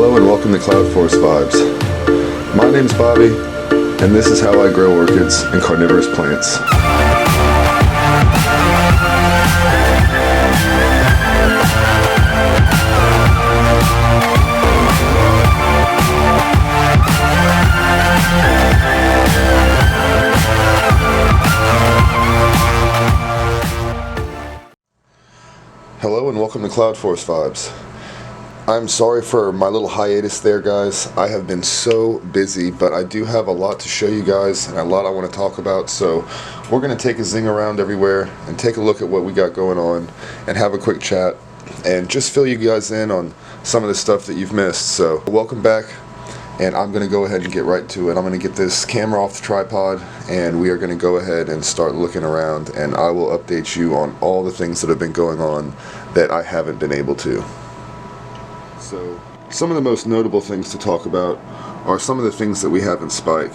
Hello and welcome to Cloud Forest Vibes. My name's Bobby, and this is how I grow orchids and carnivorous plants. Hello and welcome to Cloud Forest Vibes. I'm sorry for my little hiatus there, guys. I have been so busy, but I do have a lot to show you guys and a lot I want to talk about, so we're going to take a zing around everywhere and take a look at what we got going on and have a quick chat and just fill you guys in on some of the stuff that you've missed. So welcome back, and I'm going to go ahead and get right to it. I'm going to get this camera off the tripod and we are going to go ahead and start looking around, and I will update you on all the things that have been going on that I haven't been able to. So some of the most notable things to talk about are some of the things that we have in spike,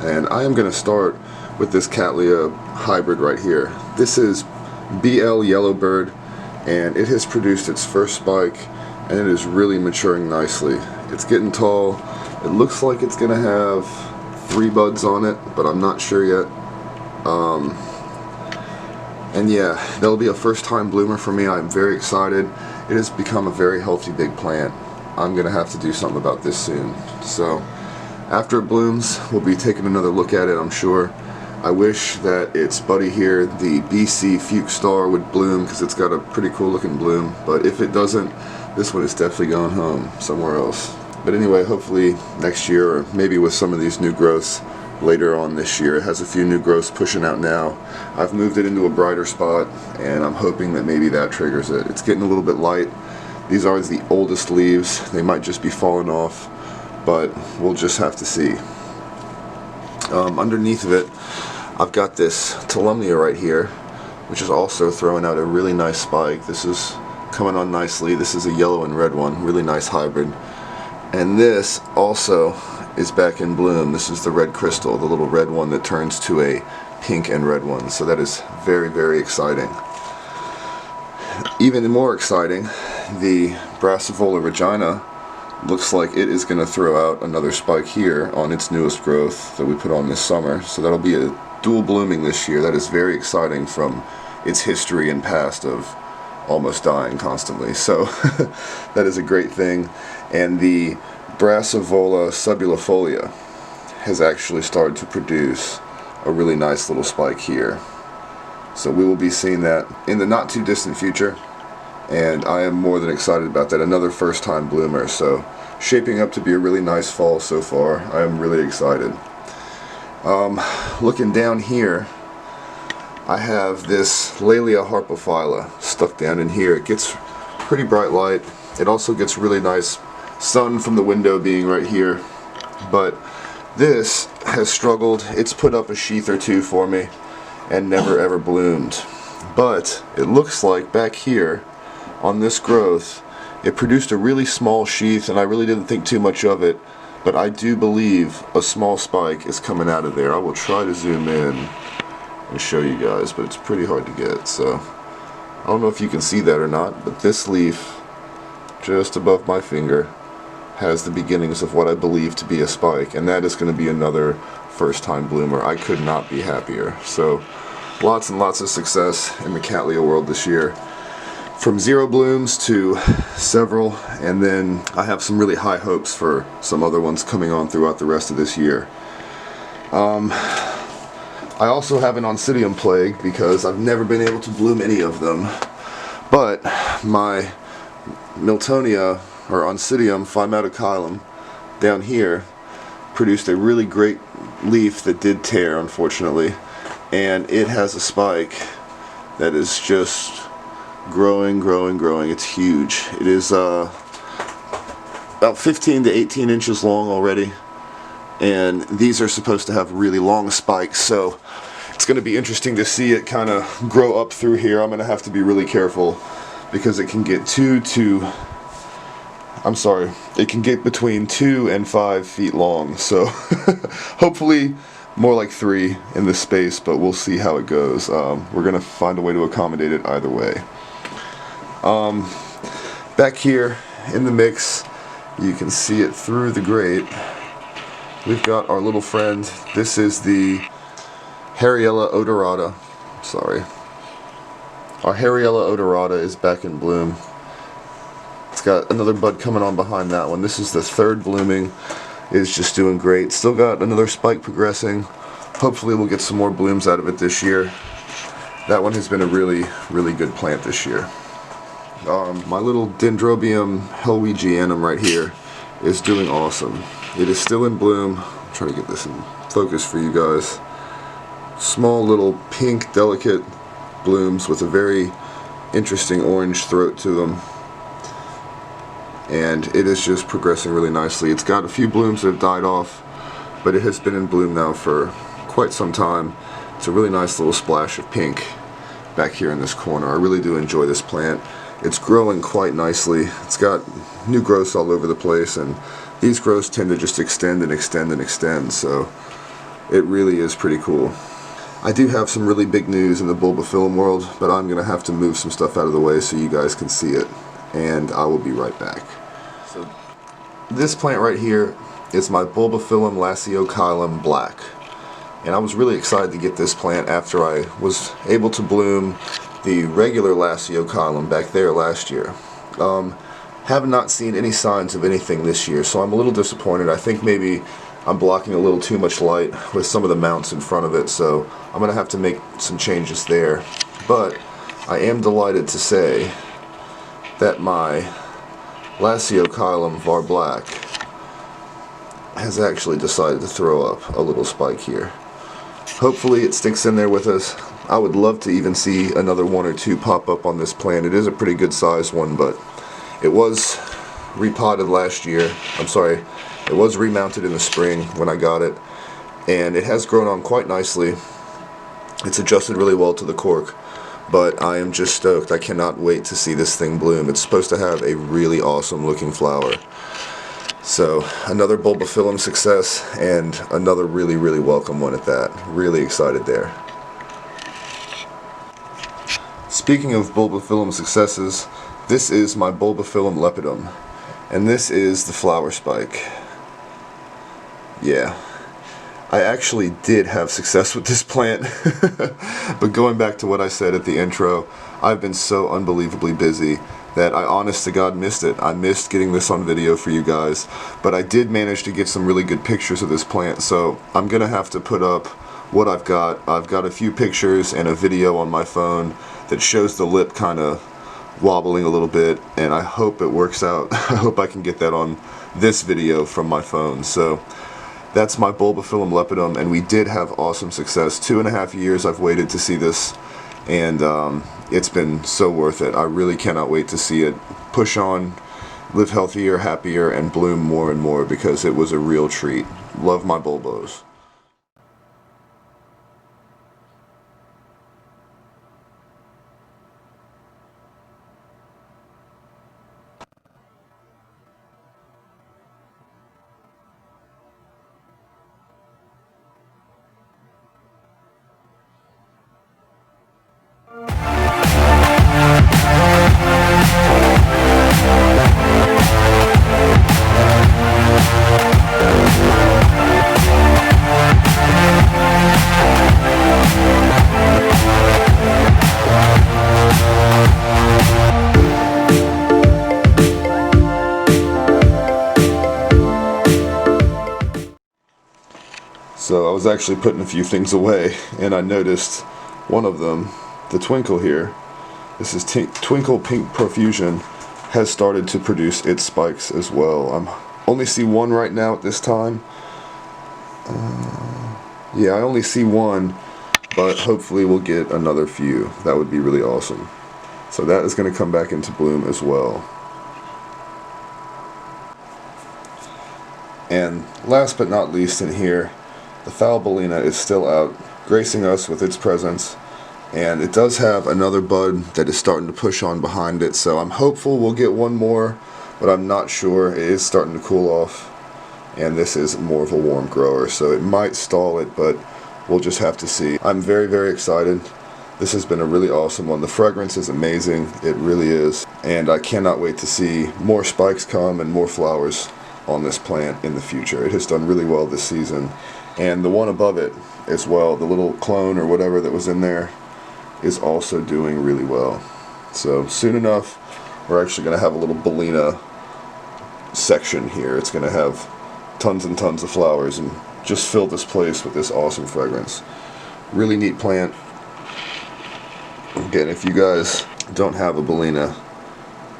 and I am going to start with this Cattleya hybrid right here. This is BL Yellowbird, and it has produced its first spike and it is really maturing nicely. It's getting tall. It looks like it's going to have 3 buds on it, but I'm not sure yet. And yeah, that'll be a first time bloomer for me. I'm very excited. It has become a very healthy big plant. I'm going to have to do something about this soon. So after it blooms, we'll be taking another look at it, I'm sure. I wish that its buddy here, the BC Fuchs Star, would bloom because it's got a pretty cool looking bloom. But if it doesn't, this one is definitely going home somewhere else. But anyway, hopefully next year, or maybe with some of these new growths later on this year. It has a few new growths pushing out now. I've moved it into a brighter spot, and I'm hoping that maybe that triggers it. It's getting a little bit light. These are the oldest leaves. They might just be falling off, but we'll just have to see. Underneath of it, I've got this Tolumnia right here, which is also throwing out a really nice spike. This is coming on nicely. This is a yellow and red one, really nice hybrid. And this also is back in bloom. This is the red crystal, the little red one that turns to a pink and red one. So that is very, very exciting. Even more exciting, the Brassavola regina looks like it is going to throw out another spike here on its newest growth that we put on this summer. So that'll be a dual blooming this year. That is very exciting from its history and past of almost dying constantly. So that is a great thing. And the Brassavola subulifolia has actually started to produce a really nice little spike here. So we will be seeing that in the not too distant future, and I am more than excited about that. Another first time bloomer, so shaping up to be a really nice fall so far. I am really excited. Looking down here, I have this Laelia harpophylla stuck down in here. It gets pretty bright light. It also gets really nice sun from the window being right here, but this has struggled. It's put up a sheath or two for me and never ever bloomed, but it looks like back here on this growth it produced a really small sheath, and I really didn't think too much of it, but I do believe a small spike is coming out of there. I will try to zoom in and show you guys, but it's pretty hard to get. So I don't know if you can see that or not, but this leaf just above my finger has the beginnings of what I believe to be a spike, and that is going to be another first time bloomer. I could not be happier. So lots and lots of success in the Cattleya world this year, from 0 blooms to several, and then I have some really high hopes for some other ones coming on throughout the rest of this year. I also have an Oncidium plague because I've never been able to bloom any of them, but my Miltonia, or Oncidium phymatocylum, down here produced a really great leaf that did tear, unfortunately, and it has a spike that is just growing. It's huge. It is about 15 to 18 inches long already, and these are supposed to have really long spikes, so it's going to be interesting to see it kind of grow up through here. I'm going to have to be really careful because it can get it can get between 2 and 5 feet long, so hopefully more like 3 in this space, but we'll see how it goes. We're going to find a way to accommodate it either way. Back here in the mix You can see it through the grate. We've got our little friend. This is the Harryella odorata. Sorry. Our Harryella odorata is back in bloom. It's got another bud coming on behind that one. This is the third blooming. It's just doing great. Still got another spike progressing. Hopefully we'll get some more blooms out of it this year. That one has been a really, really good plant this year. My little Dendrobium helwegianum right here is doing awesome. It is still in bloom. I'm trying to get this in focus for you guys. Small little pink, delicate blooms with a very interesting orange throat to them. And it is just progressing really nicely. It's got a few blooms that have died off, but it has been in bloom now for quite some time. It's a really nice little splash of pink back here in this corner. I really do enjoy this plant. It's growing quite nicely. It's got new growths all over the place, and these growths tend to just extend and extend and extend, so it really is pretty cool. I do have some really big news in the bulbophyllum world, but I'm going to have to move some stuff out of the way so you guys can see it, and I will be right back. So this plant right here is my Bulbophyllum laciochilum black, and I was really excited to get this plant after I was able to bloom the regular laciochilum back there last year. Have not seen any signs of anything this year, so I'm a little disappointed. I think maybe I'm blocking a little too much light with some of the mounts in front of it, so I'm going to have to make some changes there. But I am delighted to say that my Laciochilum var black has actually decided to throw up a little spike here. Hopefully it sticks in there with us. I would love to even see another one or two pop up on this plant. It is a pretty good sized one, but it was repotted last year. I'm sorry, it was remounted in the spring when I got it, and it has grown on quite nicely. It's adjusted really well to the cork, but I am just stoked. I cannot wait to see this thing bloom. It's supposed to have a really awesome looking flower. So another Bulbophyllum success, and another really, really welcome one at that. Really excited there. Speaking of Bulbophyllum successes, this is my Bulbophyllum lepidum, and this is the flower spike. Yeah, I actually did have success with this plant, but going back to what I said at the intro, I've been so unbelievably busy that I honest to God missed it. I missed getting this on video for you guys, but I did manage to get some really good pictures of this plant, so I'm gonna have to put up what I've got. I've got a few pictures and a video on my phone that shows the lip kind of wobbling a little bit, and I hope it works out. I hope I can get that on this video from my phone. So that's my Bulbophyllum lepidum, and we did have awesome success. 2.5 years I've waited to see this, and it's been so worth it. I really cannot wait to see it push on, live healthier, happier, and bloom more and more, because it was a real treat. Love my bulbos. So I was actually putting a few things away, and I noticed one of them, the Twinkle here, this is Twinkle Pink Profusion, has started to produce its spikes as well. I only see one right now at this time. Yeah, I only see one, but hopefully we'll get another few. That would be really awesome. So that is going to come back into bloom as well. And last but not least in here, the Falbellina is still out, gracing us with its presence, and it does have another bud that is starting to push on behind it, so I'm hopeful we'll get one more, but I'm not sure. It is starting to cool off, and this is more of a warm grower, so it might stall it, but we'll just have to see. I'm very, very excited. This has been a really awesome one. The fragrance is amazing. It really is. and I cannot wait to see more spikes come and more flowers on this plant in the future. It has done really well this season, and the one above it as well, the little clone or whatever that was in there, is also doing really well. So soon enough, we're actually going to have a little Bellina section here. It's going to have tons and tons of flowers and just fill this place with this awesome fragrance. Really neat plant. Again, if you guys don't have a Bellina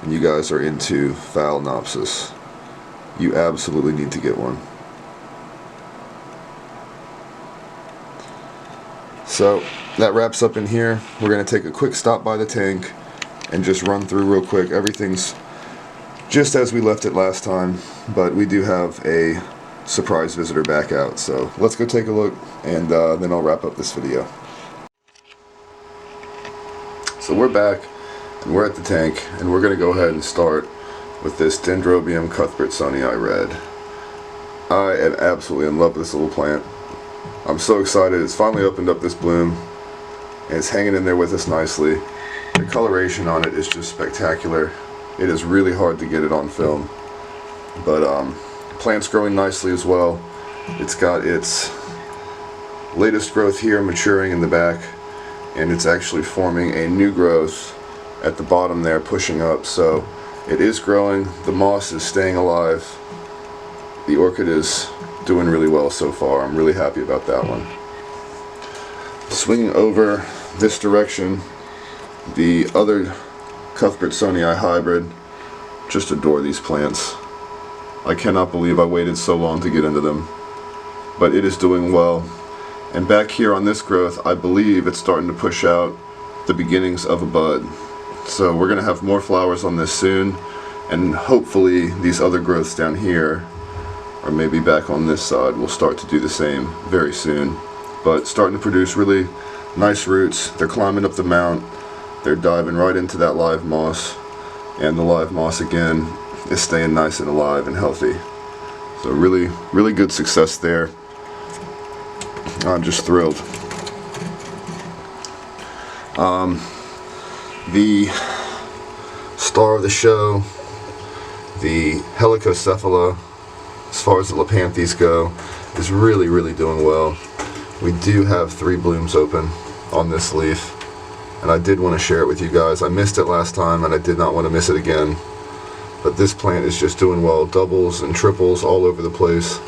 and you guys are into Phalaenopsis, you absolutely need to get one. So that wraps up in here. We're going to take a quick stop by the tank and just run through real quick. Everything's just as we left it last time, but we do have a surprise visitor back out. So let's go take a look, and then I'll wrap up this video. So we're back, and we're at the tank, and we're going to go ahead and start with this Dendrobium cuthbertsonii red. I am absolutely in love with this little plant. I'm so excited. It's finally opened up this bloom, and it's hanging in there with us nicely. The coloration on it is just spectacular. It is really hard to get it on film, but plant's growing nicely as well. It's got its latest growth here maturing in the back, and it's actually forming a new growth at the bottom there, pushing up. So it is growing. The moss is staying alive. The orchid is doing really well so far. I'm really happy about that one. Swinging over this direction, the other Cuthbertsonii hybrid. Just adore these plants. I cannot believe I waited so long to get into them, but it is doing well. And back here on this growth, I believe it's starting to push out the beginnings of a bud. So we're going to have more flowers on this soon, and hopefully these other growths down here, or maybe back on this side, will start to do the same very soon. But starting to produce really nice roots. They're climbing up the mount. They're diving right into that live moss, and the live moss again is staying nice and alive and healthy. So really, really good success there. I'm just thrilled. The star of the show, the Helicocephala, as far as the Lepanthes go, is really, really doing well. We do have 3 blooms open on this leaf, and I did want to share it with you guys. I missed it last time, and I did not want to miss it again. But this plant is just doing well. Doubles and triples all over the place,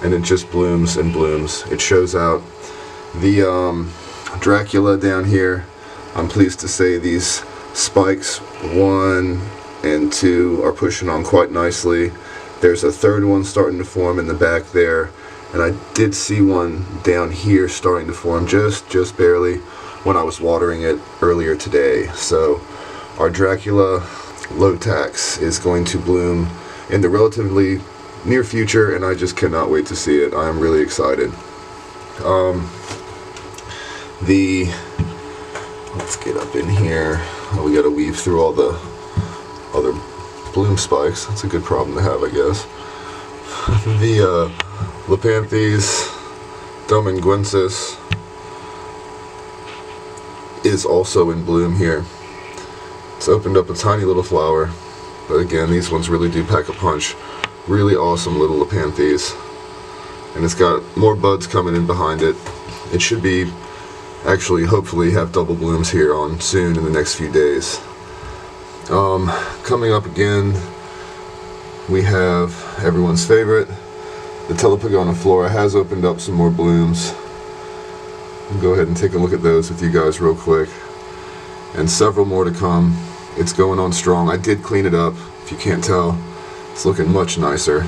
and it just blooms and blooms. It shows out. The Dracula down here, I'm pleased to say these spikes 1 and 2 are pushing on quite nicely. There's a third one starting to form in the back there, and I did see one down here starting to form just barely when I was watering it earlier today. So our Dracula Lotax is going to bloom in the relatively near future, and I just cannot wait to see it. I am really excited. Let's get up in here. We got to weave through all the other bloom spikes. That's a good problem to have, I guess. The Lepanthes dominguensis is also in bloom here. It's opened up a tiny little flower, but again, these ones really do pack a punch. Really awesome little Lepanthes, and it's got more buds coming in behind it. It should be actually, hopefully, have double blooms here on soon in the next few days. Coming up again, we have everyone's favorite. The Telepagona flora has opened up some more blooms. I'll go ahead and take a look at those with you guys real quick. And several more to come. It's going on strong. I did clean it up, if you can't tell. It's looking much nicer.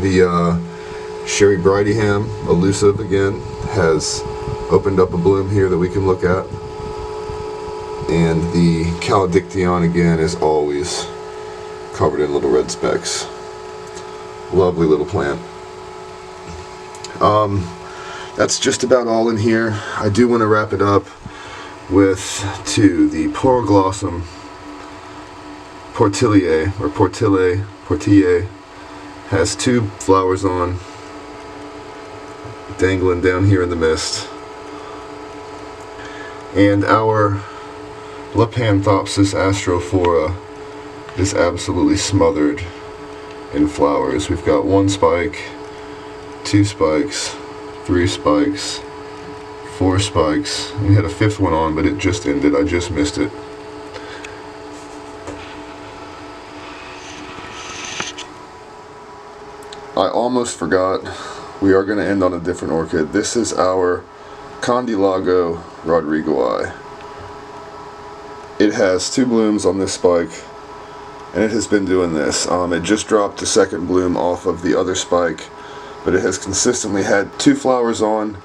The Sherry Bridingham, elusive again, has opened up a bloom here that we can look at. And the Caledictian again is always covered in little red specks. Lovely little plant. That's just about all in here. I do want to wrap it up with the Poroglossum Portiliae, or Portillae, has 2 flowers on, dangling down here in the mist. And our Lepanthopsis astrophora is absolutely smothered in flowers. We've got 1 spike, 2 spikes, 3 spikes, 4 spikes. We had a 5th one on, but it just ended. I just missed it. I almost forgot. We are going to end on a different orchid. This is our Condylago rodrigoi. It has 2 blooms on this spike, and it has been doing this. It just dropped the 2nd bloom off of the other spike, but it has consistently had 2 flowers on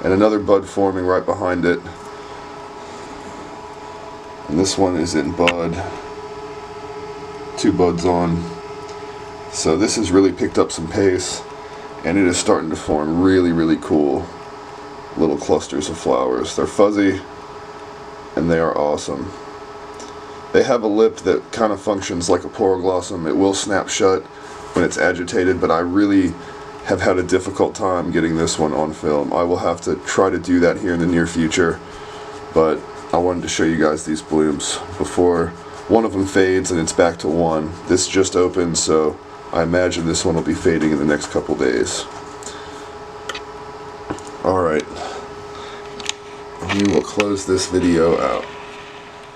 and another bud forming right behind it. And this one is in bud. 2 buds on. So this has really picked up some pace, and it is starting to form really, really cool little clusters of flowers. They're fuzzy, and they are awesome. They have a lip that kind of functions like a poroglossum. It will snap shut when it's agitated, but I really have had a difficult time getting this one on film. I will have to try to do that here in the near future, but I wanted to show you guys these blooms before one of them fades and it's back to 1. This just opened, so I imagine this one will be fading in the next couple days. Alright, we will close this video out.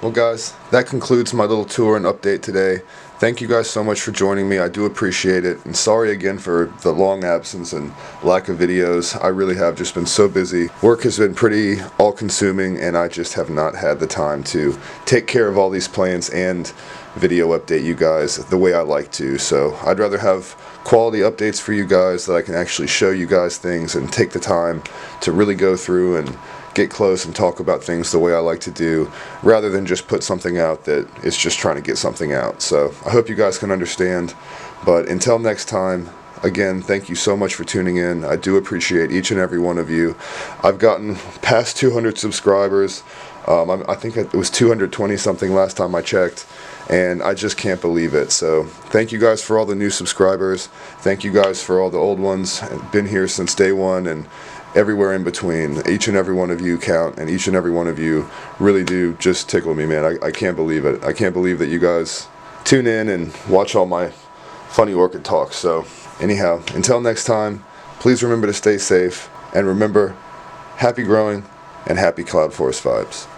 Well guys, that concludes my little tour and update today. Thank you guys so much for joining me. I do appreciate it, and sorry again for the long absence and lack of videos. I really have just been so busy. Work has been pretty all-consuming, and I just have not had the time to take care of all these plants and video update you guys the way I like to. So I'd rather have quality updates for you guys that I can actually show you guys things and take the time to really go through and get close and talk about things the way I like to do, rather than just put something out that is just trying to get something out. So I hope you guys can understand, but until next time, again, thank you so much for tuning in. I do appreciate each and every one of you. I've gotten past 200 subscribers. I think it was 220 something last time I checked, and I just can't believe it. So thank you guys for all the new subscribers. Thank you guys for all the old ones. I've been here since day 1 and everywhere in between. Each and every one of you count, and each and every one of you really do just tickle me, man. I can't believe it. I can't believe that you guys tune in and watch all my funny orchid talks. So anyhow, until next time, please remember to stay safe, and remember, happy growing and happy Cloud Forest vibes.